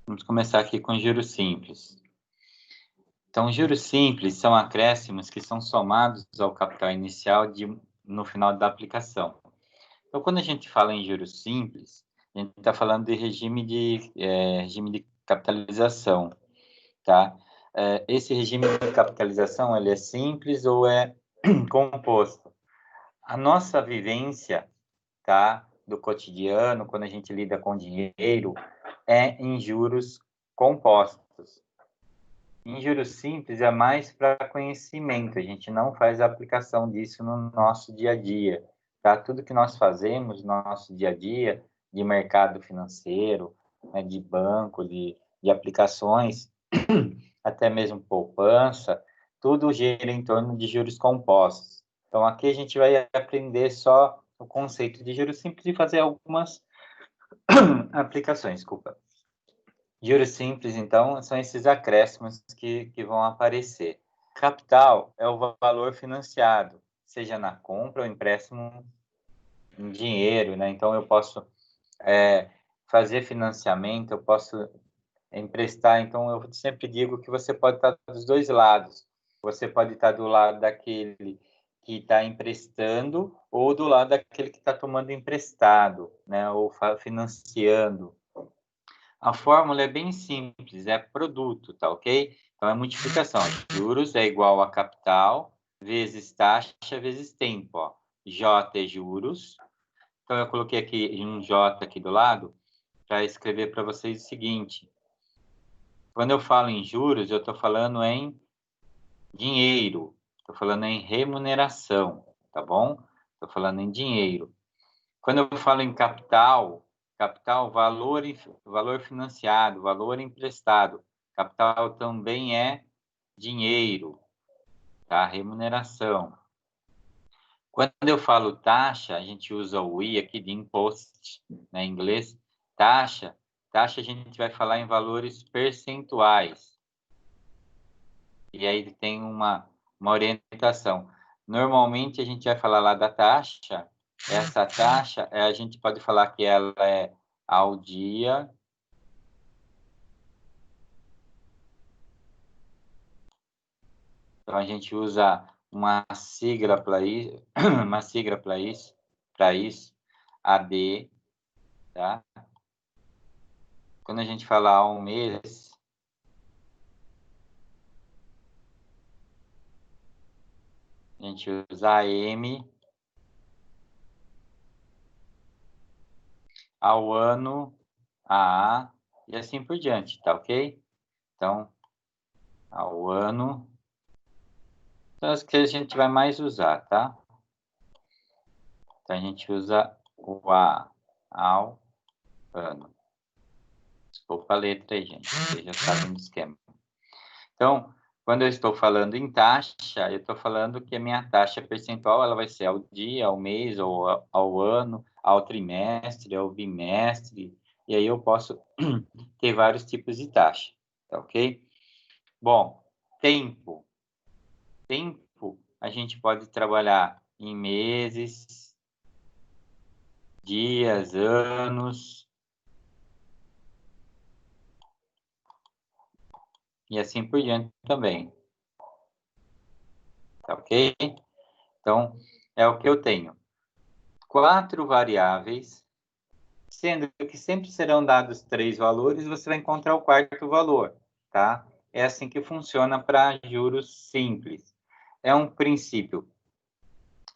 Vamos começar aqui com juros simples. Então, juros simples são acréscimos que são somados ao capital inicial no final da aplicação. Então, quando a gente fala em juros simples, a gente está falando de regime de capitalização, tá? Esse regime de capitalização, ele é simples ou é composto? A nossa vivência, tá, do cotidiano, quando a gente lida com dinheiro, é em juros compostos. Em juros simples é mais para conhecimento, a gente não faz a aplicação disso no nosso dia a dia, tá? Tudo que nós fazemos no nosso dia a dia, de mercado financeiro, né, de banco, de aplicações, até mesmo poupança, tudo gira em torno de juros compostos. Então, aqui a gente vai aprender só o conceito de juros simples e fazer algumas aplicações, desculpa. Juros simples, então, são esses acréscimos que vão aparecer. Capital é o valor financiado, seja na compra ou empréstimo em dinheiro, né? Então, eu posso fazer financiamento, eu posso emprestar. Então, eu sempre digo que você pode estar dos dois lados. Você pode estar do lado daquele que está emprestando ou do lado daquele que está tomando emprestado, né? Ou financiando. A fórmula é bem simples, é produto, tá ok? Então, é multiplicação. Juros é igual a capital vezes taxa vezes tempo, ó. J é juros. Então, eu coloquei aqui um J aqui do lado para escrever para vocês o seguinte. Quando eu falo em juros, eu estou falando em dinheiro. Estou falando em remuneração, tá bom? Estou falando em dinheiro. Quando eu falo em capital, valor financiado, valor emprestado. Capital também é dinheiro, tá? Remuneração. Quando eu falo taxa, a gente usa o I aqui de impost, né, em inglês. Taxa a gente vai falar em valores percentuais. E aí tem uma orientação. Normalmente a gente vai falar lá da taxa. Essa taxa, a gente pode falar que ela é ao dia. Então a gente usa uma sigla para isso, AD, tá? Quando a gente fala ao mês, a gente usa AM, ao ano, AA, e assim por diante, tá ok? Então, ao ano, são as que a gente vai mais usar, tá? Então, a gente usa o A, ao ano. Desculpa a letra aí, gente, vocês já sabem do esquema. Então, quando eu estou falando em taxa, eu estou falando que a minha taxa percentual ela vai ser ao dia, ao mês, ou ao ano, ao trimestre, ao bimestre, e aí eu posso ter vários tipos de taxa, tá ok? Bom, tempo. Tempo a gente pode trabalhar em meses, dias, anos, e assim por diante também, tá ok? Então, é o que eu tenho. 4 variáveis, sendo que sempre serão dados 3 valores, você vai encontrar o quarto valor, tá? É assim que funciona para juros simples. É um princípio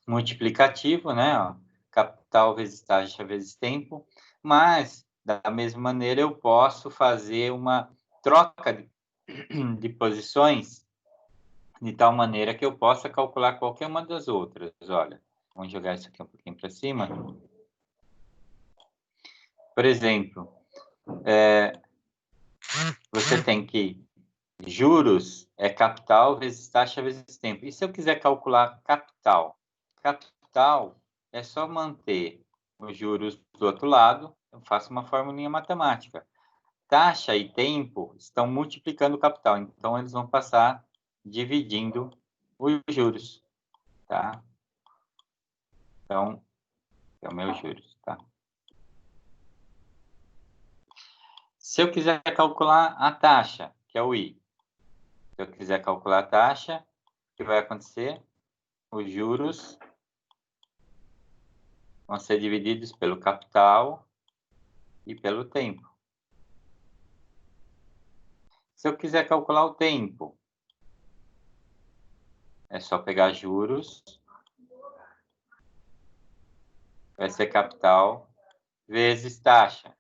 multiplicativo, né? Ó, capital vezes taxa vezes tempo, mas, da mesma maneira, eu posso fazer uma troca de posições de tal maneira que eu possa calcular qualquer uma das outras. Olha, vamos jogar isso aqui um pouquinho para cima. Por exemplo, você tem que juros é capital vezes taxa vezes tempo. E se eu quiser calcular capital? Capital é só manter os juros do outro lado, eu faço uma formulinha matemática. Taxa e tempo estão multiplicando o capital, então eles vão passar dividindo os juros, tá? Então, é o meu juros, tá? Se eu quiser calcular a taxa, que é o I, se eu quiser calcular a taxa, o que vai acontecer? Os juros vão ser divididos pelo capital e pelo tempo. Se eu quiser calcular o tempo, é só pegar juros, vai ser capital vezes taxa.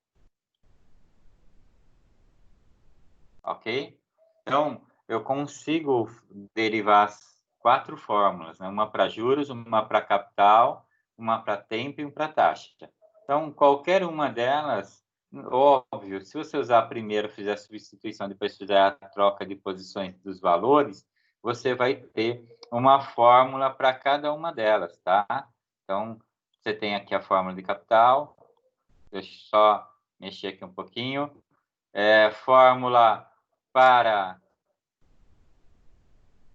Ok? Então, eu consigo derivar as 4 fórmulas, né? Uma para juros, uma para capital, uma para tempo e uma para taxa. Então, qualquer uma delas, óbvio, se você usar a primeira, fizer a substituição, depois fizer a troca de posições dos valores, você vai ter uma fórmula para cada uma delas, tá? Então, você tem aqui a fórmula de capital, deixa eu só mexer aqui um pouquinho, fórmula para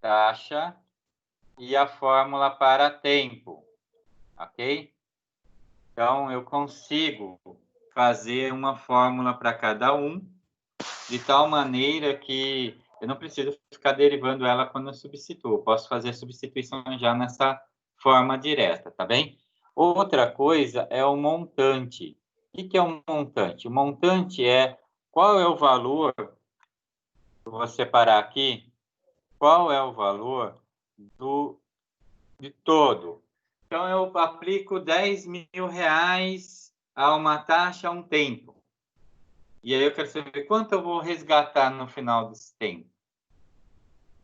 taxa e a fórmula para tempo, ok? Então, eu consigo fazer uma fórmula para cada um, de tal maneira que eu não preciso ficar derivando ela quando eu substituo. Eu posso fazer a substituição já nessa forma direta, tá bem? Outra coisa é o montante. O que é um montante? O montante é qual é o valor, vou separar aqui, qual é o valor de todo. Então, eu aplico 10 mil reais a uma taxa a um tempo. E aí eu quero saber quanto eu vou resgatar no final desse tempo.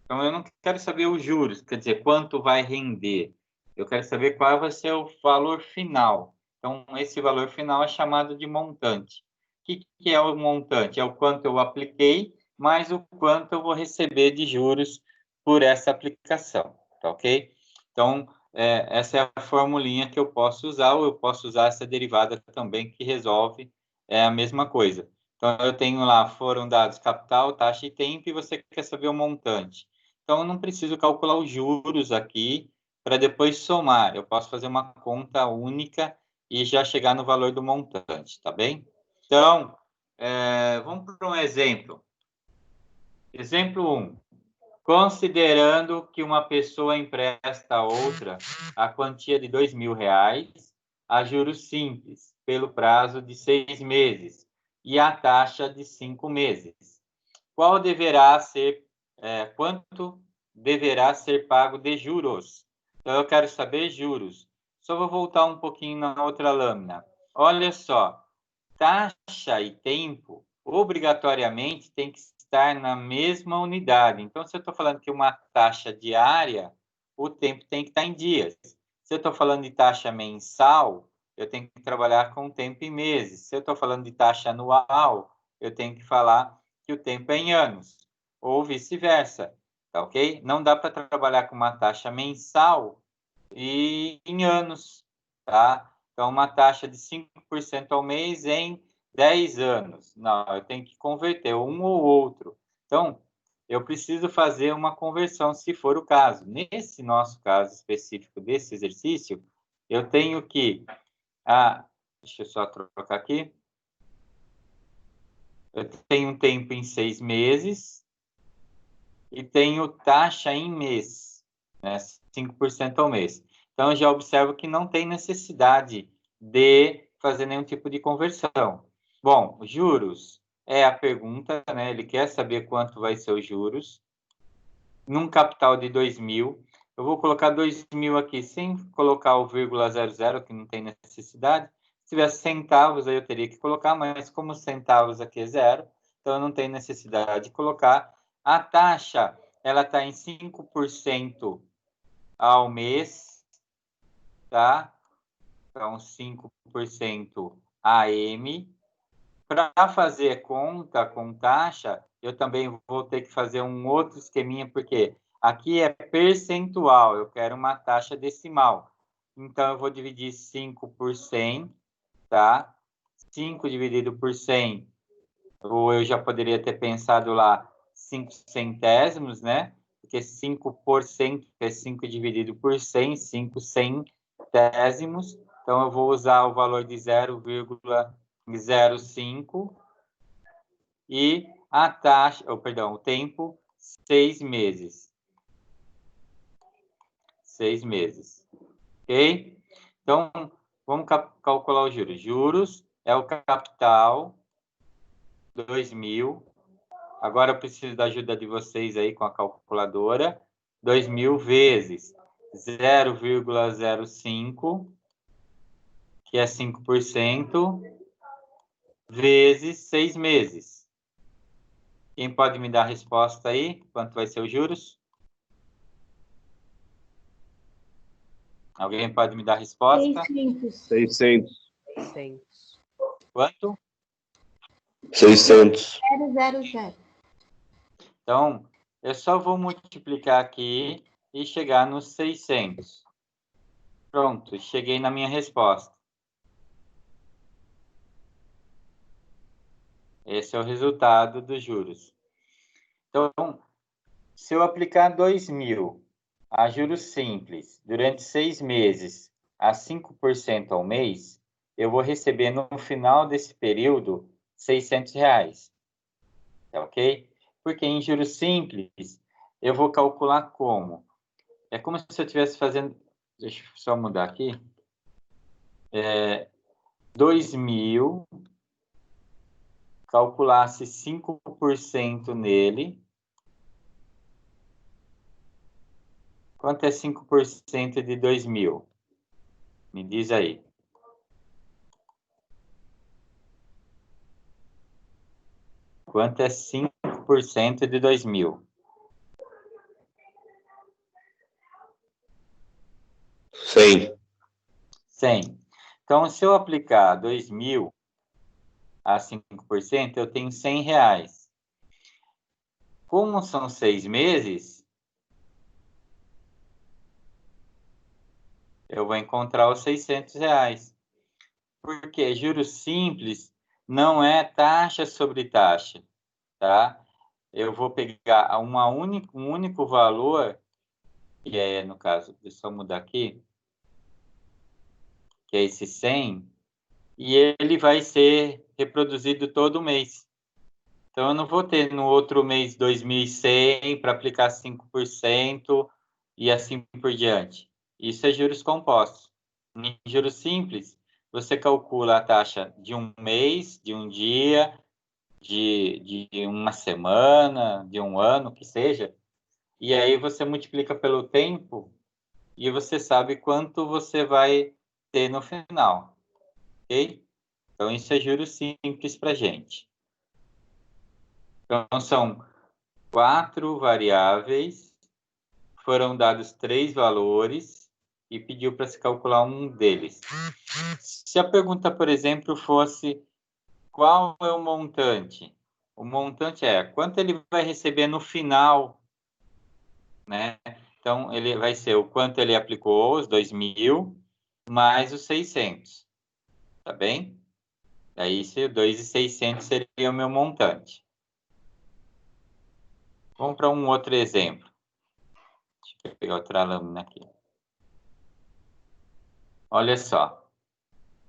Então, eu não quero saber os juros, quer dizer, quanto vai render. Eu quero saber qual vai ser o valor final. Então, esse valor final é chamado de montante. O que é o montante? É o quanto eu apliquei, mais o quanto eu vou receber de juros por essa aplicação, tá ok? Então, essa é a formulinha que eu posso usar, ou eu posso usar essa derivada também, que resolve a mesma coisa. Então, eu tenho lá, foram dados capital, taxa e tempo, e você quer saber o montante. Então, eu não preciso calcular os juros aqui para depois somar. Eu posso fazer uma conta única e já chegar no valor do montante, tá bem? Então, vamos para um exemplo. Exemplo 1. Considerando que uma pessoa empresta a outra a quantia de R$ 2.000 a juros simples pelo prazo de 6 meses e a taxa de 5 meses. Quanto deverá ser pago de juros? Então, eu quero saber juros. Só vou voltar um pouquinho na outra lâmina. Olha só, taxa e tempo obrigatoriamente tem que estar na mesma unidade. Então, se eu estou falando que uma taxa diária, o tempo tem que estar em dias. Se eu estou falando de taxa mensal, eu tenho que trabalhar com tempo em meses. Se eu estou falando de taxa anual, eu tenho que falar que o tempo é em anos, ou vice-versa, tá ok? Não dá para trabalhar com uma taxa mensal e em anos, tá? Então, uma taxa de 5% ao mês em 10 anos. Não, eu tenho que converter um ou outro. Então, eu preciso fazer uma conversão, se for o caso. Nesse nosso caso específico desse exercício, eu tenho que... deixa eu só trocar aqui. Eu tenho um tempo em 6 meses e tenho taxa em mês, né? 5% ao mês. Então, eu já observo que não tem necessidade de fazer nenhum tipo de conversão. Bom, juros é a pergunta, né? Ele quer saber quanto vai ser os juros. Num capital de 2.000, eu vou colocar 2.000 aqui sem colocar o 0,00, que não tem necessidade. Se tivesse centavos, aí eu teria que colocar, mas como centavos aqui é zero, então eu não tenho necessidade de colocar. A taxa, ela está em 5% ao mês, tá? Então, 5% AM. Para fazer conta com taxa, eu também vou ter que fazer um outro esqueminha, porque aqui é percentual, eu quero uma taxa decimal. Então, eu vou dividir 5 por 100, tá? 5 dividido por 100, ou eu já poderia ter pensado lá 5 centésimos, né? Porque 5% é 5 dividido por 100, 5 centésimos. Então, eu vou usar o valor de 0,05 e a taxa, perdão, o tempo, 6 meses. 6 meses. Ok? Então, vamos calcular os juros. Juros é o capital, 2.000. Agora eu preciso da ajuda de vocês aí com a calculadora. 2.000 vezes 0,05, que é 5%, vezes 6 meses. Quem pode me dar a resposta aí? Quanto vai ser os juros? Alguém pode me dar a resposta? 600. Quanto? 600. 000. Então, eu só vou multiplicar aqui e chegar nos 600. Pronto, cheguei na minha resposta. Esse é o resultado dos juros. Então, se eu aplicar 2.000 a juros simples durante 6 meses a 5% ao mês, eu vou receber no final desse período R$600. Tá ok? Porque em juros simples, eu vou calcular como? É como se eu estivesse fazendo... Deixa eu só mudar aqui. 2.000, calculasse 5% nele. Quanto é 5% de 2.000? Me diz aí. Quanto é 5% de 2.000? 100. 100. Então, se eu aplicar 2.000 a 5%, eu tenho R$100. Como são 6 meses, eu vou encontrar os R$600. Porque juros simples não é taxa sobre taxa, tá? Eu vou pegar um único valor, que é, no caso, deixa eu mudar aqui, que é esse 100, e ele vai ser reproduzido todo mês. Então, eu não vou ter no outro mês 2.100 para aplicar 5% e assim por diante. Isso é juros compostos. Em juros simples, você calcula a taxa de um mês, de um dia, de uma semana, de um ano, que seja, e aí você multiplica pelo tempo e você sabe quanto você vai ter no final, ok? Então, isso é juros simples para gente. Então, são 4 variáveis, foram dados 3 valores e pediu para se calcular um deles. Se a pergunta, por exemplo, fosse qual é o montante? O montante é quanto ele vai receber no final, né? Então, ele vai ser o quanto ele aplicou, os 2.000, mais os 600, tá bem? Daí, se 2.600 seria o meu montante. Vamos para um outro exemplo. Deixa eu pegar outra lâmina aqui. Olha só.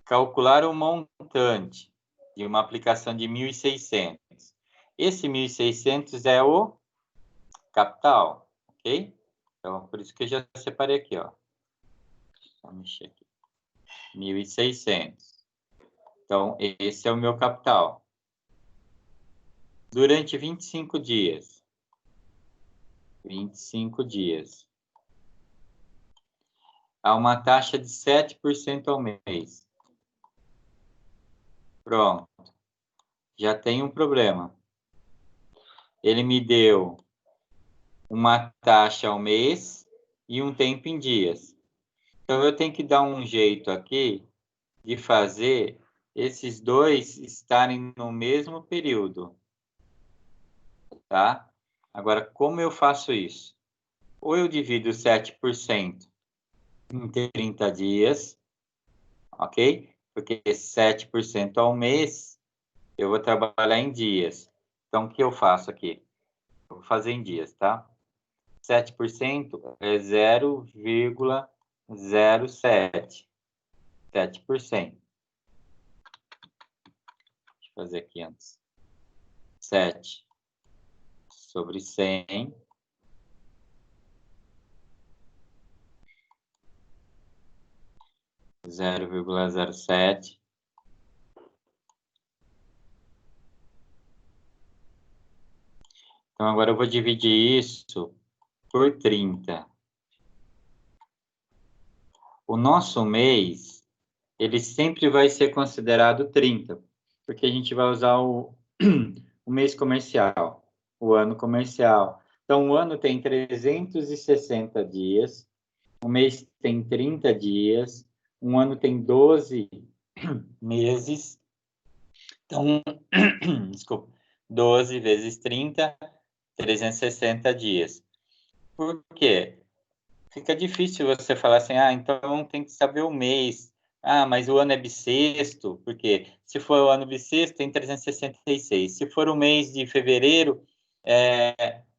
Calcular o montante de uma aplicação de 1.600. Esse 1.600 é o capital, ok? Então, por isso que eu já separei aqui, ó. Vou mexer aqui. 1.600. Então, esse é o meu capital. Durante 25 dias. 25 dias. Há uma taxa de 7% ao mês. Pronto. Já tem um problema. Ele me deu uma taxa ao mês e um tempo em dias. Então, eu tenho que dar um jeito aqui de fazer esses dois estarem no mesmo período, tá? Agora, como eu faço isso? Ou eu divido 7% em 30 dias, ok? Porque 7% ao mês, eu vou trabalhar em dias. Então, o que eu faço aqui? Eu vou fazer em dias, tá? 7% é 0,07. 7%. Deixa eu fazer aqui antes. 7 sobre 100. Zero vírgula 07. Então, agora eu vou dividir isso por 30. O nosso mês, ele sempre vai ser considerado 30, porque a gente vai usar o mês comercial, o ano comercial. Então, o ano tem 360 dias, o mês tem 30 dias, um ano tem 12 meses. Então, desculpa, 12 vezes 30, 360 dias. Por quê? Fica difícil você falar assim, então tem que saber o mês. Mas o ano é bissexto, porque se for o ano bissexto, tem 366. Se for o mês de fevereiro,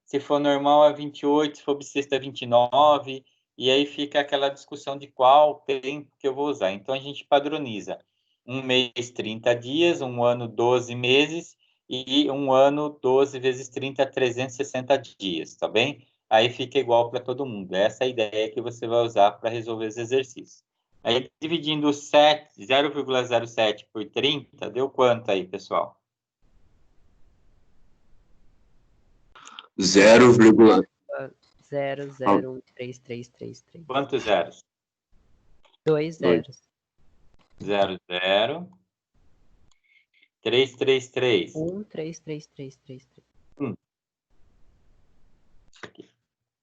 se for normal é 28, se for bissexto é 29, e aí fica aquela discussão de qual tempo que eu vou usar. Então, a gente padroniza. Um mês, 30 dias, um ano, 12 meses, e um ano, 12 vezes 30, 360 dias, tá bem? Aí fica igual para todo mundo. Essa é a ideia que você vai usar para resolver os exercícios. Aí, dividindo 0,07 por 30, deu quanto aí, pessoal? 0,00133333. Quantos zeros? 2 zeros. 0, 0. 333. 1333333.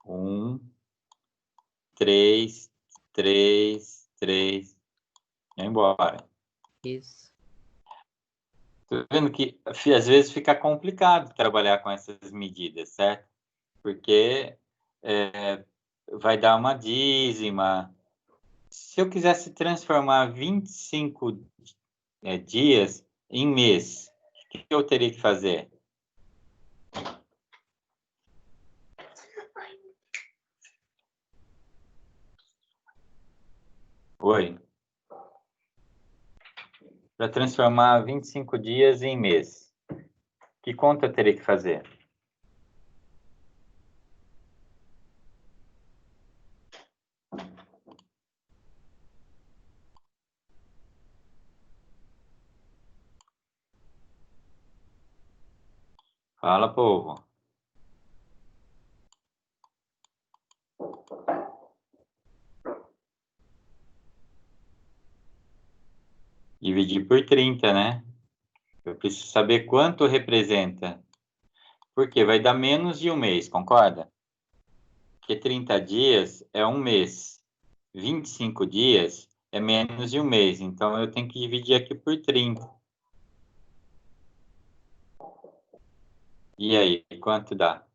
1, 3, 3, 3. Vai embora. Isso. Tô vendo que às vezes fica complicado trabalhar com essas medidas, certo? Porque vai dar uma dízima. Se eu quisesse transformar 25 dias em mês, o que eu teria que fazer? Oi? Para transformar 25 dias em mês, que conta eu teria que fazer? Fala, povo. Dividir por 30, né? Eu preciso saber quanto representa. Porque vai dar menos de um mês, concorda? Porque 30 dias é um mês. 25 dias é menos de um mês. Então, eu tenho que dividir aqui por 30. E aí, quanto dá?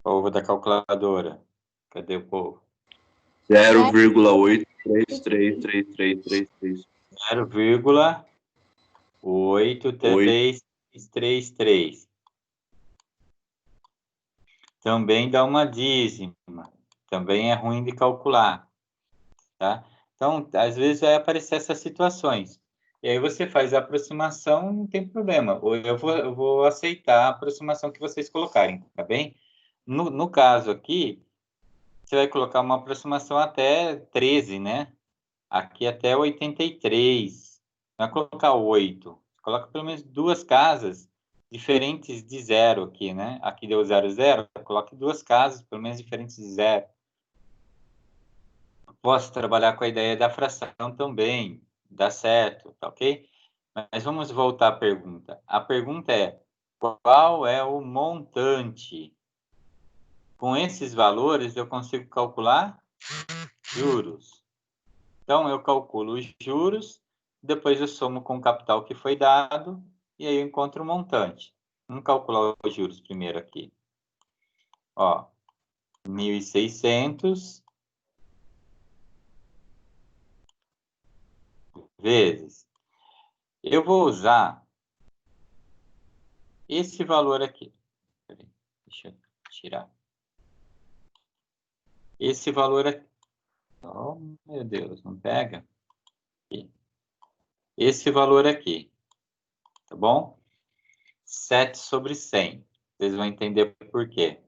Povo da calculadora. Cadê o povo? 0,8333333. 0,8333. Também dá uma dízima. Também é ruim de calcular, tá? Então, às vezes vai aparecer essas situações. E aí você faz a aproximação, não tem problema. Ou eu vou aceitar a aproximação que vocês colocarem, tá bem? No caso aqui, você vai colocar uma aproximação até 13, né? Aqui até 83. Não vai colocar 8. Coloca pelo menos duas casas diferentes de zero aqui, né? Aqui deu 0, 0. Coloque duas casas, pelo menos diferentes de zero. Posso trabalhar com a ideia da fração também. Dá certo, tá ok? Mas vamos voltar à pergunta. A pergunta é, qual é o montante? Com esses valores, eu consigo calcular juros. Então, eu calculo os juros, depois eu somo com o capital que foi dado, e aí eu encontro o montante. Vamos calcular os juros primeiro aqui. Ó, 1.600 vezes. Eu vou usar esse valor aqui. Peraí, deixa eu tirar. Esse valor aqui. Oh, meu Deus, não pega? Aqui. Esse valor aqui, tá bom? 7 sobre 100. Vocês vão entender por quê.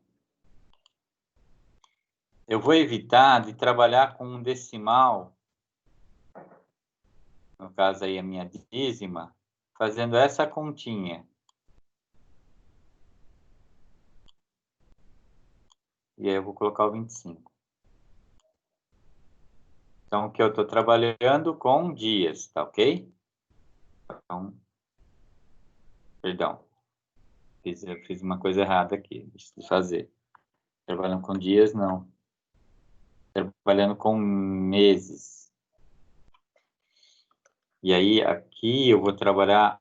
Eu vou evitar de trabalhar com um decimal, no caso aí a minha dízima, fazendo essa continha. E aí eu vou colocar o 25. Então, o que eu estou trabalhando com dias, tá ok? Então, perdão. Eu fiz uma coisa errada aqui. Deixa eu fazer. Trabalhando com dias, não. Trabalhando com meses. E aí, aqui eu vou trabalhar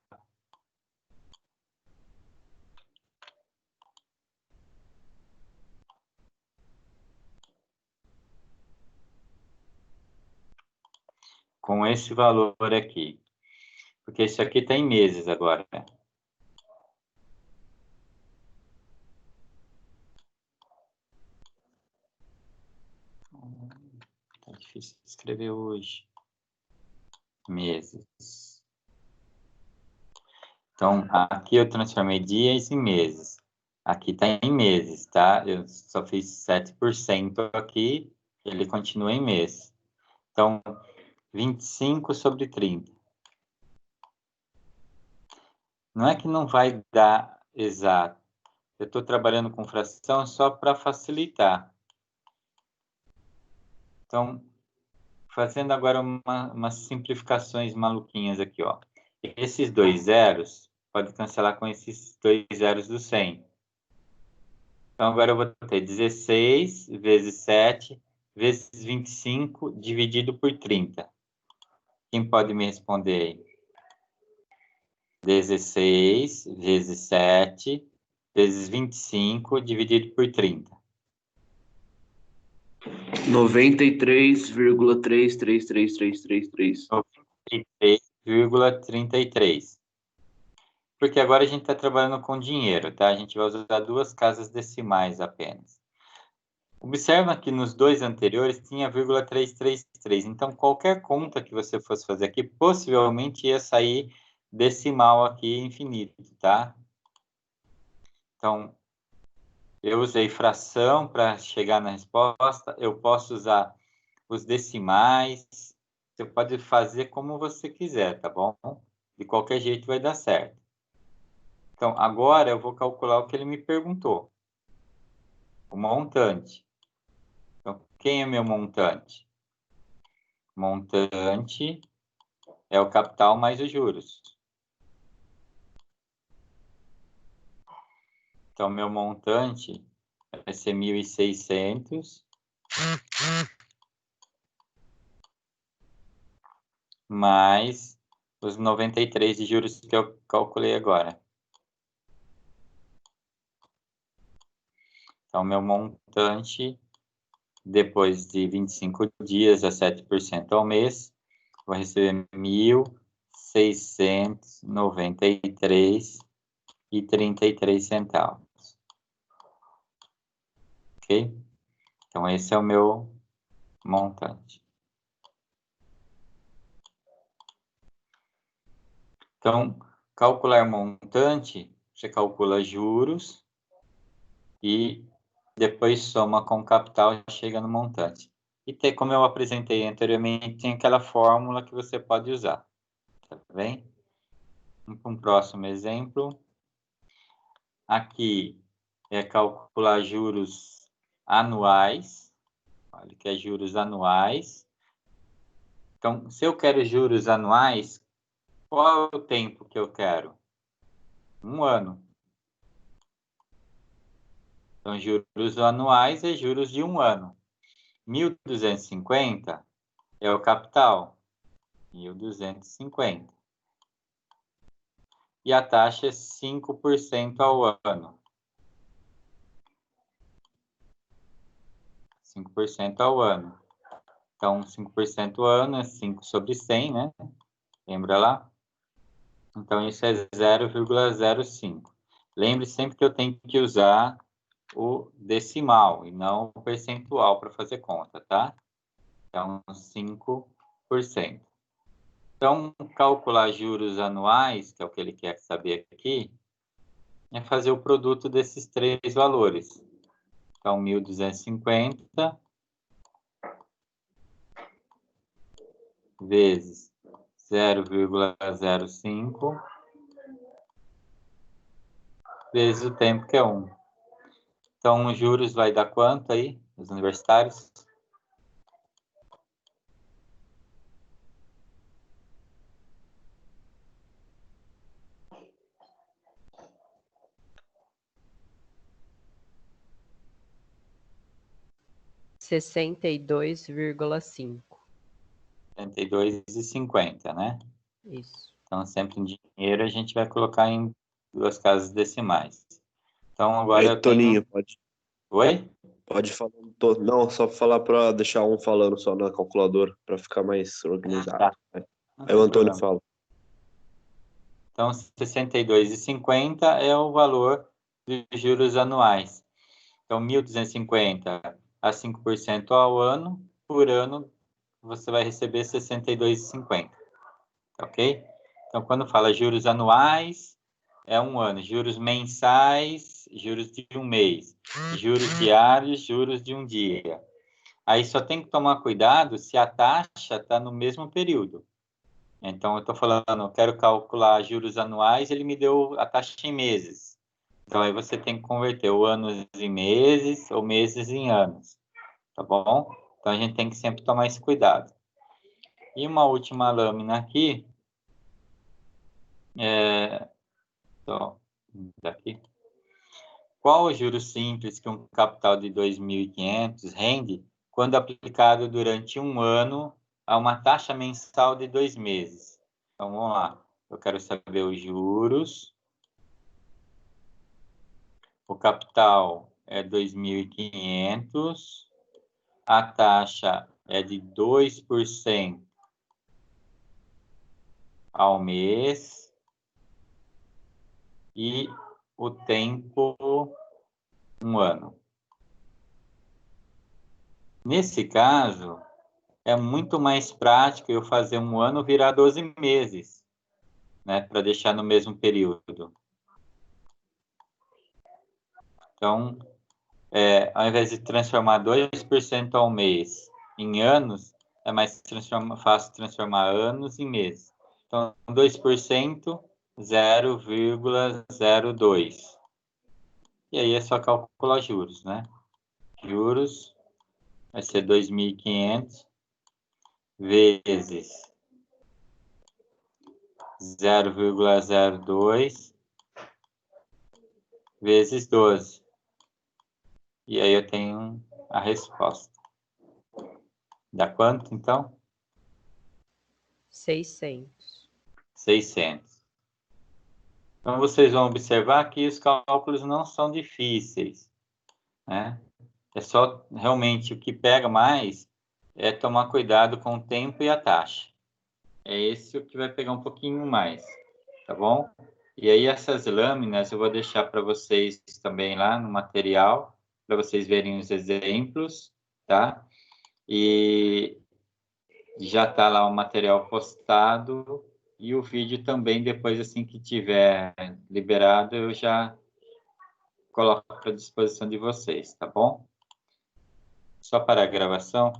com esse valor aqui. Porque isso aqui está em meses agora, né? Tá difícil de escrever hoje. Meses. Então, aqui eu transformei dias em meses. Aqui está em meses, tá? Eu só fiz 7% aqui, ele continua em mês. Então, 25 sobre 30. Não é que não vai dar exato. Eu estou trabalhando com fração só para facilitar. Então, fazendo agora umas simplificações maluquinhas aqui, ó. Esses dois zeros, pode cancelar com esses dois zeros do 100. Então, agora eu vou ter 16 vezes 7 vezes 25 dividido por 30. Quem pode me responder aí? 16 vezes 7 vezes 25 dividido por 30. 93,333333. 93,33. Porque agora a gente está trabalhando com dinheiro, tá? A gente vai usar duas casas decimais apenas. Observa que nos dois anteriores tinha 0,333. Então, qualquer conta que você fosse fazer aqui, possivelmente ia sair decimal aqui infinito, tá? Então, eu usei fração para chegar na resposta. Eu posso usar os decimais. Você pode fazer como você quiser, tá bom? De qualquer jeito vai dar certo. Então, agora eu vou calcular o que ele me perguntou. O montante. Então, quem é meu montante? Montante é o capital mais os juros. Então, meu montante vai ser 1.600 mais os 93 de juros que eu calculei agora. Então, meu montante, depois de 25 dias a 7% ao mês, vou receber 1.693,33 centavos. Ok? Então, esse é o meu montante. Então, calcular montante, você calcula juros e depois soma com o capital e chega no montante. E tem, como eu apresentei anteriormente, tem aquela fórmula que você pode usar. Tá bem? Vamos para um próximo exemplo. Aqui é calcular juros anuais. Olha que é juros anuais. Então, se eu quero juros anuais, qual é o tempo que eu quero? 1 ano. Então, juros anuais é juros de 1 ano. 1.250 é o capital. 1.250. E a taxa é 5% ao ano. 5% ao ano. Então, 5% ao ano é 5 sobre 100, né? Lembra lá? Então, isso é 0,05. Lembre sempre que eu tenho que usar o decimal e não o percentual para fazer conta, tá? Então, 5%. Então, calcular juros anuais, que é o que ele quer saber aqui, é fazer o produto desses três valores. Então, 1.250 vezes 0,05 vezes o tempo, que é 1. Então, os juros vai dar quanto aí, os universitários? R$ 62,50, né? Isso. Então, sempre em dinheiro, a gente vai colocar em duas casas decimais. Então, agora Aí, eu Toninho, tenho... Oi? pode falar. Não, só falar para deixar um falando só na calculadora, para ficar mais organizado. Tá, não Aí o tem Antônio problema. fala. Então, 62,50 é o valor dos juros anuais. Então, 1.250 a 5% ao ano, por ano, você vai receber 62,50. Ok? Então, quando fala juros anuais, é um ano. Juros mensais, juros de um mês. Juros diários, juros de um dia. Aí só tem que tomar cuidado se a taxa está no mesmo período. Então, eu estou falando, eu quero calcular juros anuais, ele me deu a taxa em meses. Então, aí você tem que converter o anos em meses ou meses em anos, tá bom? Então, a gente tem que sempre tomar esse cuidado. E uma última lâmina aqui, daqui. Qual o juro simples que um capital de 2.500 rende quando aplicado durante um ano a uma taxa mensal de 2 meses? Então, vamos lá. Eu quero saber os juros. O capital é 2.500. A taxa é de 2% ao mês. E o tempo, um ano. Nesse caso, é muito mais prático eu fazer um ano virar 12 meses, né, para deixar no mesmo período. Então, ao invés de transformar 2% ao mês em anos, é mais fácil transformar anos em meses. Então, 2%, 0,02. E aí é só calcular juros, né? Juros vai ser 2.500 vezes 0,02 vezes 12. E aí eu tenho a resposta. Dá quanto, então? 600. 600. Então, vocês vão observar que os cálculos não são difíceis, né? É só, realmente, o que pega mais é tomar cuidado com o tempo e a taxa. É esse o que vai pegar um pouquinho mais, tá bom? E aí, essas lâminas eu vou deixar para vocês também lá no material, para vocês verem os exemplos, tá? E já está lá o material postado e o vídeo também, depois, assim que tiver liberado, eu já coloco à disposição de vocês, tá bom? Só para a gravação.